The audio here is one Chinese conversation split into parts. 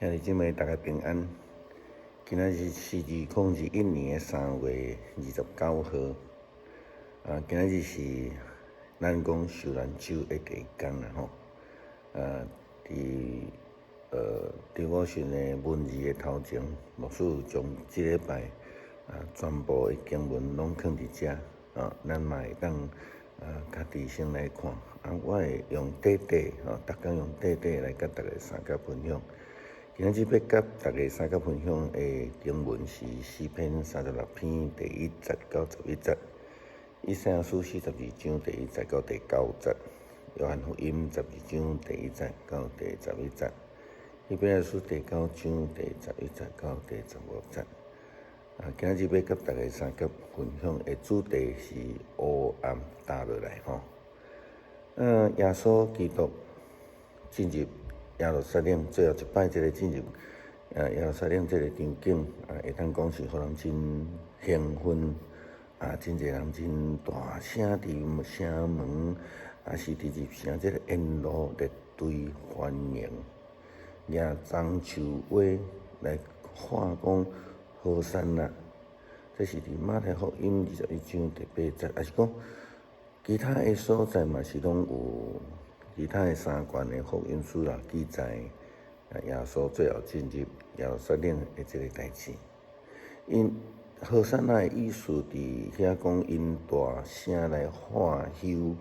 兄弟姊妹，大家平安。今仔日是2021年3月29号。今仔日是咱讲受难周的第一天啦吼。伫我信的文字的头前，牧师将即礼拜全部的经文拢放伫遮咱嘛会当家己先来看。我会用短逐工用短来甲大家三甲分享。今仔日要甲大家三甲分享的经文是诗篇36篇第1节到11节，以赛亚书42章第1节到第9节，约翰福音12章第1节到第11节，以弗所书第9章第11节到第15节。今仔日要甲大家三甲分享的主题是黑暗打落来吼。耶稣基督进入耶路撒冷，最后一摆即个进入耶路撒冷即个场景，会当讲是互人真兴奋，真侪人真大声伫城门，是伫入城即个沿路列队欢迎，举棕树花来喊讲和散那。这是伫马太福音21章第8节，也是讲其他的所在嘛是拢有。其他的三卷的福音书记载耶稣最后进入耶路撒冷的这个代志。因和散那的意思伫遐讲因大声来喊休，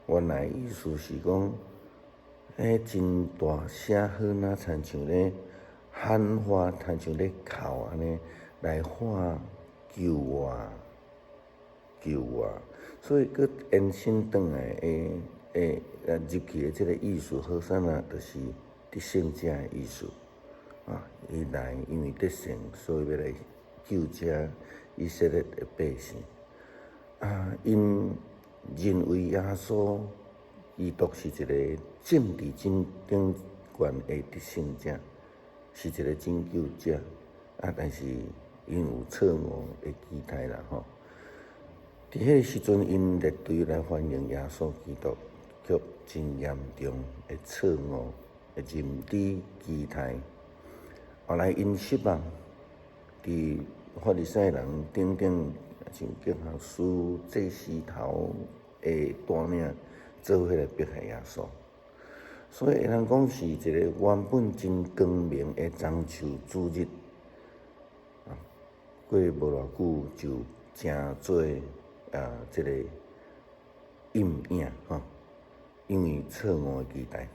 原来意思是讲真大声好哪亲像咧喊话，亲像咧哭安尼来喊救我，救我。所以佮延伸转来入去的这个意思，和散那就是得胜者的意思伊来因为得胜，所以要来救遮以色列的百姓因认为耶稣基督是一个政治真顶悬的得胜者，是一个拯救者但是因有错误的期待啦吼。伫迄个时阵，因列队来欢迎耶稣基督，却真严重的错误的认知期待。后来因失望，伫法利赛人等等，像经学师、祭司头的大名，做伙来迫害耶稣。所以会通讲是一个原本真光明的棕树主日过无偌久就成做这个阴影因为错误的期待。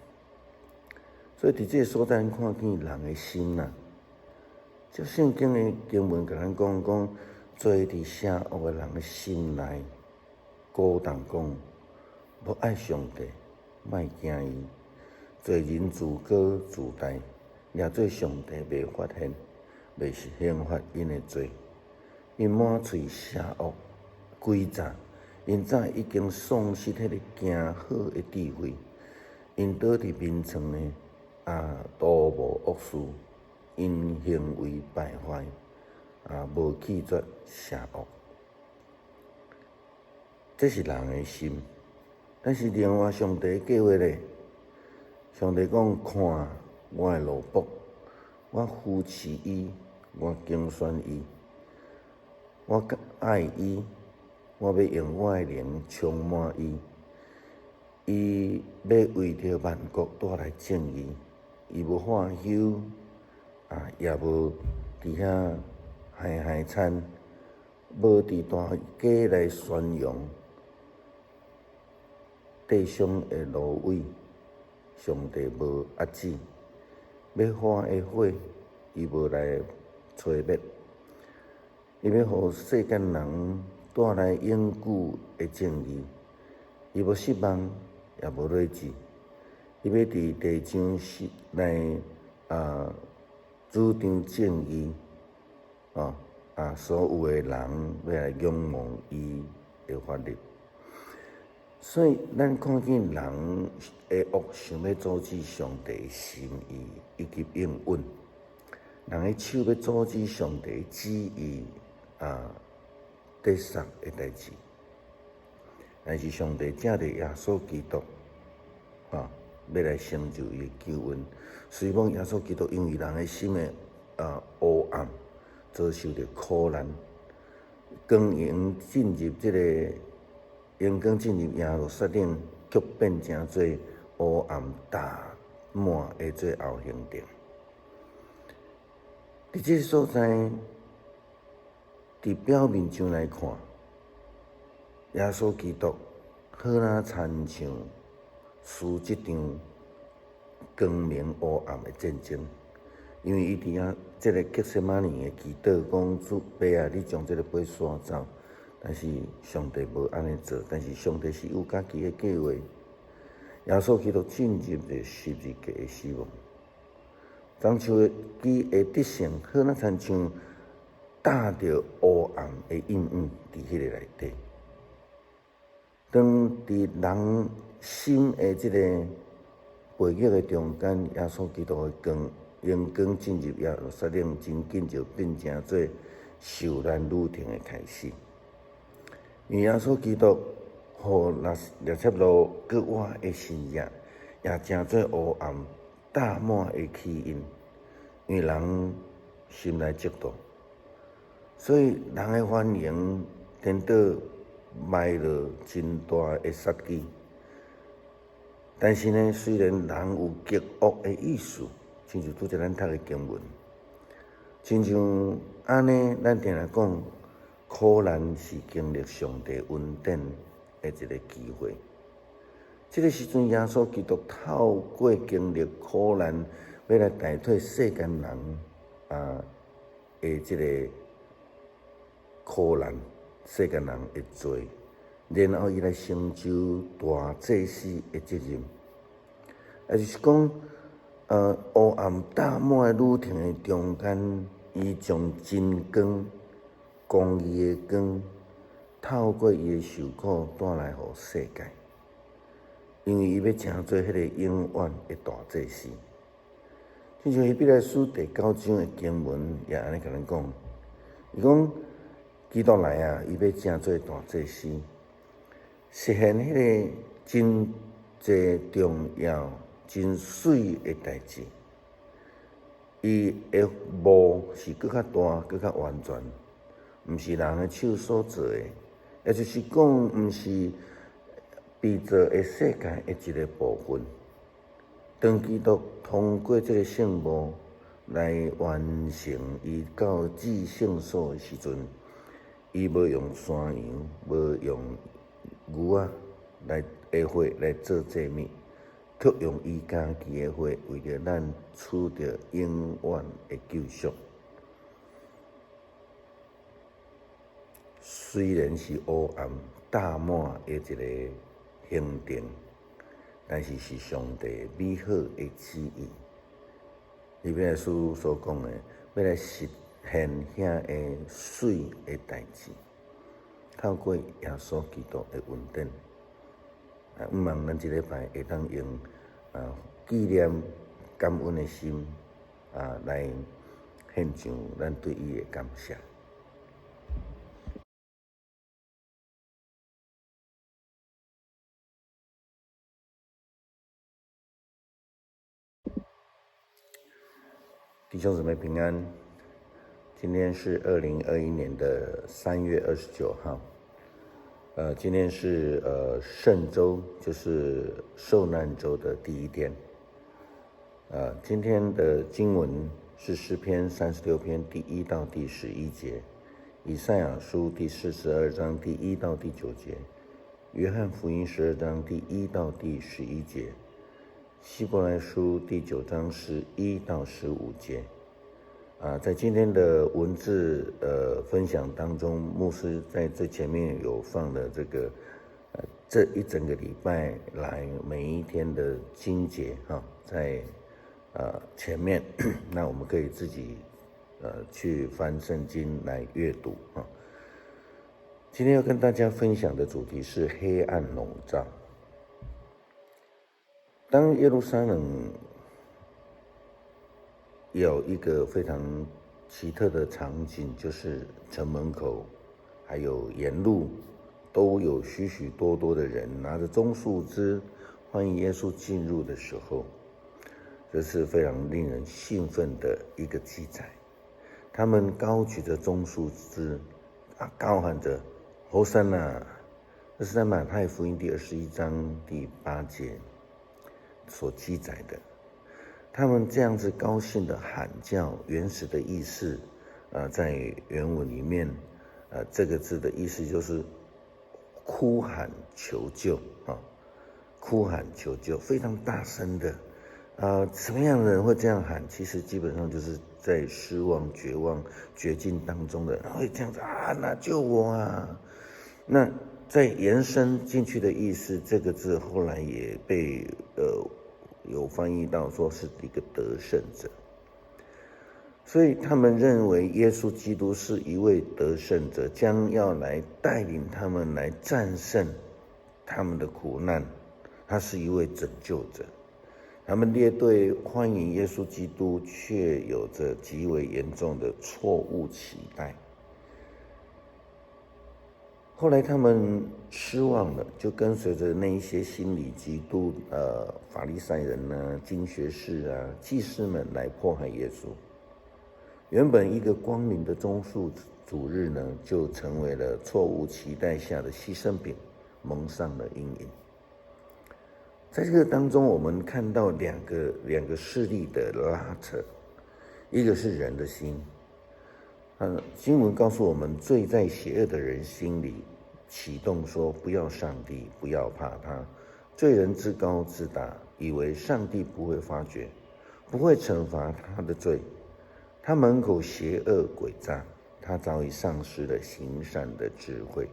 所以伫这个所在，咱看见人的心即圣经的经文甲咱讲，做伫邪恶的人的心内，鼓动讲，要爱上帝，莫惊伊。做人自高自大，掠做上帝未发现，未是刑罚因的罪。因满嘴邪恶诡诈，因早已经丧失迄个行好的智慧。因倒伫眠床呢，多无恶事。因行为败坏，无拒绝邪恶。这是人的心，但是另外上帝的计划咧，上帝讲：看我的奴仆，我扶持伊，我竞选伊，我爱伊，我要用我的灵充满伊。伊要为着万国带来正义，伊无喊休。也无伫遐嗨惨，无伫大家来宣扬地上的芦苇。上帝无压制，要花的火，伊无来吹灭。伊要互世间人带来永久的正义，伊无失望，也无睿智。伊要伫地上来主张正义，所有的人要来仰望伊的法律。所以，咱看见人的恶想要阻止上帝的心意以及应允，人的手要阻止上帝的旨意得胜的代志。但是上帝借着耶稣基督要来成就伊的救恩。随望耶稣基督因为人的心的黑暗，遭受着苦难，光阴进入阳光进入耶路撒冷，却变成做黑暗大满的最后行程。伫这个所在，伫表面上来看，耶稣基督好若亲像输即场光明黑暗的战争，因为伊伫遐即个getsemanne马尼的祈祷，讲主爸啊，你将即个杯刷走。但是上帝无安尼做，但是上帝是有家己的计划。耶稣基督进入着十字架的死亡，当初伊的得胜，好若亲像带着黑暗的阴影伫迄个内底。当伫人心的即个背脊的中间，耶稣基督的阳光进入耶路撒冷，真紧就变成做受难旅程的开始。因为耶稣基督互列车路搁我的心也成做黑暗大满的起因，因为人心内嫉妒，所以人的欢迎颠倒埋落真大的杀机。但是呢，虽然人有极恶的意思，亲像拄则咱读的经文，亲像安尼，咱定来讲。苦难是经历上帝恩典的一个机会。这个时阵，耶稣基督透过经历苦难，要来代替世间人的这个苦难，世间人的罪，然后伊来成就大祭司的责任。也就是讲，黑暗大满的旅程的中间，伊将真光。公义的光透过伊的受苦带来互世界，因为伊要成做迄个永远的大祭司。就像希伯来书第9章的经文也安尼甲咱讲，伊讲基督来啊，伊要成做大祭司，实现迄个真济重要、真水的代志。伊的幕是搁较大、搁较完全。毋是人的手所做的，也就是讲，毋是被造的世界的一个部分。当基督通过这个圣幕来完成伊到至圣所的时阵，伊无用山羊，无用牛仔的血来做祭物，却用伊家己的血，为着咱取得永远的救赎。虽然是黑暗大满的一个行程，但是是上帝美好的旨意。里面书所讲的，要来实现遐个水的代志，透过耶稣基督的恩典，毋望咱即礼拜会当用纪念感恩的心来献上咱对伊的感谢。弟兄姊妹平安，今天是2021年的3月29号，今天是圣周，就是受难周的第一天。今天的经文是诗篇36篇第1到第11节，以赛亚书第42章第1到第9节，约翰福音12章第1到第11节。希伯来书第9章11到15节，在今天的文字分享当中，牧师在最前面有放了这个这一整个礼拜来每一天的经节在前面，那我们可以自己去翻圣经来阅读今天要跟大家分享的主题是黑暗笼罩。当耶路撒冷有一个非常奇特的场景，就是城门口还有沿路都有许许多多的人拿着棕树枝欢迎耶稣进入的时候，这是非常令人兴奋的一个记载。他们高举着棕树枝，高喊着侯山呐！这是在马太福音第21章第8节所记载的。他们这样子高兴的喊叫，原始的意思，在原文里面，这个字的意思就是哭喊求救啊，哭喊求救，非常大声的。什么样的人会这样喊？其实基本上就是在失望、绝望、绝境当中的人会这样子那救我啊！那在延伸进去的意思，这个字后来也被有翻译到说是一个得胜者。所以他们认为耶稣基督是一位得胜者，将要来带领他们来战胜他们的苦难，他是一位拯救者。他们列队欢迎耶稣基督，却有着极为严重的错误期待。后来他们失望了，就跟随着那一些心理极度法利赛人经学士祭司们来迫害耶稣。原本一个光明的棕树主日就成为了错误期待下的牺牲品，蒙上了阴影。在这个当中，我们看到两个势力的拉扯，一个是人的心。经文告诉我们，罪在邪恶的人心里启动说，不要上帝，不要怕他。罪人自高自大，以为上帝不会发觉，不会惩罚他的罪。他满口邪恶诡诈，他早已丧失了行善的智慧。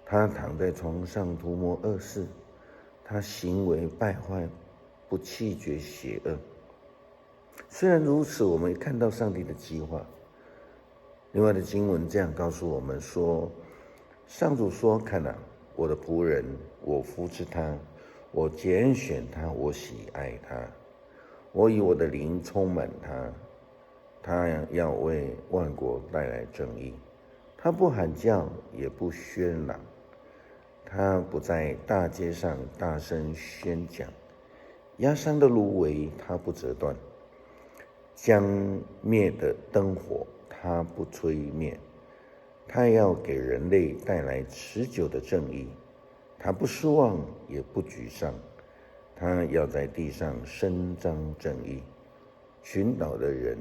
他躺在床上涂抹恶事，他行为败坏，不弃绝邪恶。虽然如此，我们看到上帝的计划。另外的经文这样告诉我们说，上主说，看啊，我的仆人，我扶持他，我拣选他，我喜爱他，我以我的灵充满他，他要为万国带来正义。他不喊叫，也不喧嚷，他不在大街上大声宣讲。压伤的芦苇他不折断，将灭的灯火他不吹灭。他要给人类带来持久的正义，他不失望也不沮丧。他要在地上伸张正义，寻找的人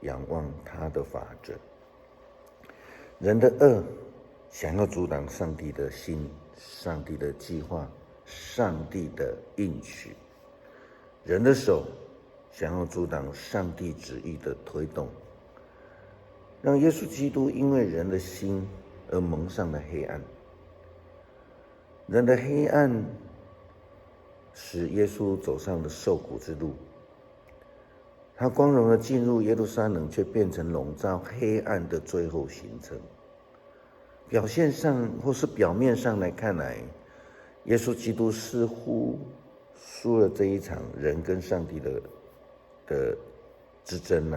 仰望他的法则。人的恶想要阻挡上帝的心、上帝的计划、上帝的应许，人的手想要阻挡上帝旨意的推动，让耶稣基督因为人的心而蒙上了黑暗。人的黑暗使耶稣走上了受苦之路，他光荣的进入耶路撒冷，却变成笼罩黑暗的最后行程。表现上或是表面上来看来，耶稣基督似乎输了这一场人跟上帝的之争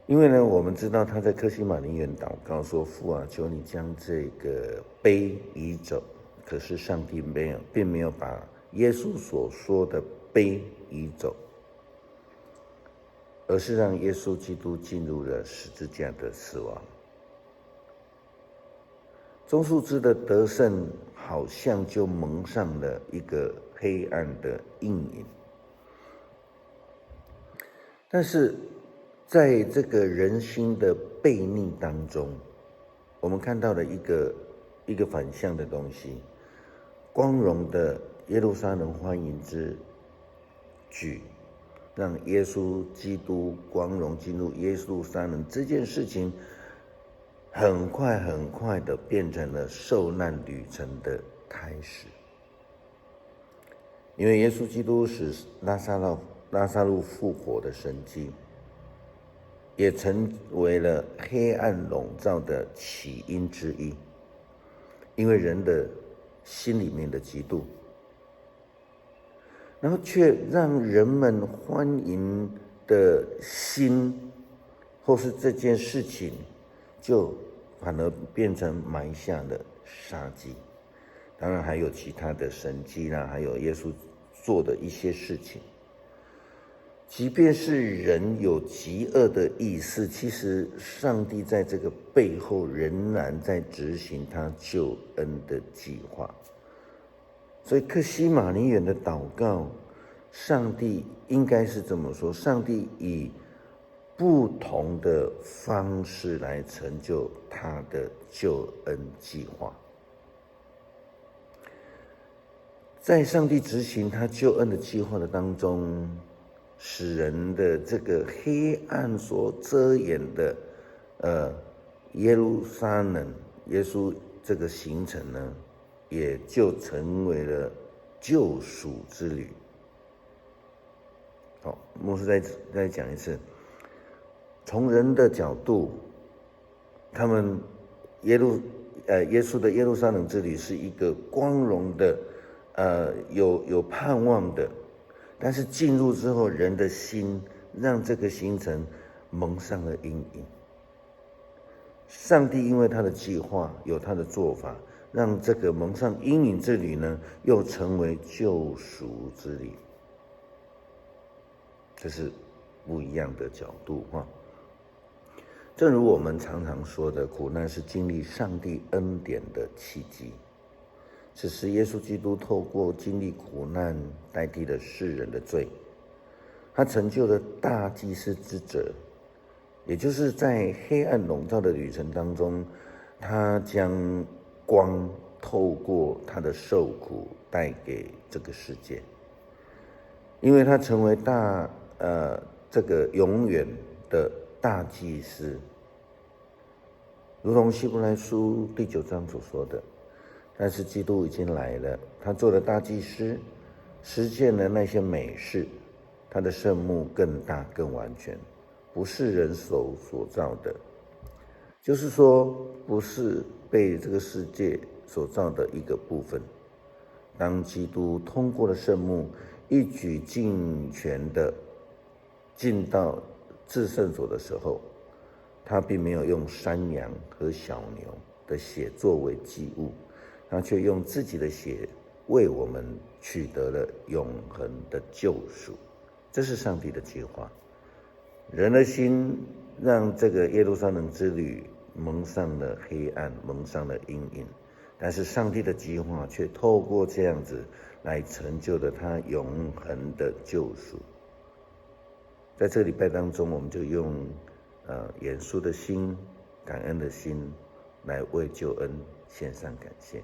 因为我们知道他在客西马尼园祷告说，父啊，求你将这个杯移走。可是上帝并没有把耶稣所说的杯移走，而是让耶稣基督进入了十字架的死亡。棕树枝的得胜好像就蒙上了一个黑暗的阴影。但是在这个人心的悖逆当中，我们看到了一个反向的东西。光荣的耶路撒冷欢迎之举，让耶稣基督光荣进入耶路撒冷这件事情，很快的变成了受难旅程的开始。因为耶稣基督使拉撒路复活的神迹，也成为了黑暗笼罩的起因之一。因为人的心里面的嫉妒，然后却让人们欢迎的心，或是这件事情，就反而变成埋下了杀机。当然还有其他的神迹啦，还有耶稣做的一些事情。即便是人有极恶的意思，其实上帝在这个背后仍然在执行他救恩的计划。所以客西马尼园的祷告，上帝应该是这么说：上帝以不同的方式来成就他的救恩计划。在上帝执行他救恩的计划的当中，使人的这个黑暗所遮掩的耶路撒冷耶稣这个行程呢，也就成为了救赎之旅。好，牧师再讲一次，从人的角度，他们耶稣的耶路撒冷之旅是一个光荣的，有盼望的。但是进入之后，人的心让这个行程蒙上了阴影。上帝因为他的计划，有他的做法，让这个蒙上阴影之旅呢，又成为救赎之旅。这是不一样的角度哈。正如我们常常说的，苦难是经历上帝恩典的契机。此时，耶稣基督透过经历苦难，代替了世人的罪，他成就了大祭司之责，也就是在黑暗笼罩的旅程当中，他将光透过他的受苦带给这个世界，因为他成为这个永远的大祭司，如同希伯来书第9章所说的。但是基督已经来了，他做了大祭司，实现了那些美事，他的圣幕更大更完全，不是人手所造的，就是说不是被这个世界所造的一个部分。当基督通过了圣幕，一举尽全的进到至圣所的时候，他并没有用山羊和小牛的血作为祭物，他却用自己的血为我们取得了永恒的救赎。这是上帝的计划。人的心让这个耶路撒冷之旅蒙上了黑暗，蒙上了阴影，但是上帝的计划却透过这样子来成就了他永恒的救赎。在这个礼拜当中，我们就用严肃的心、感恩的心来为救恩献上感谢。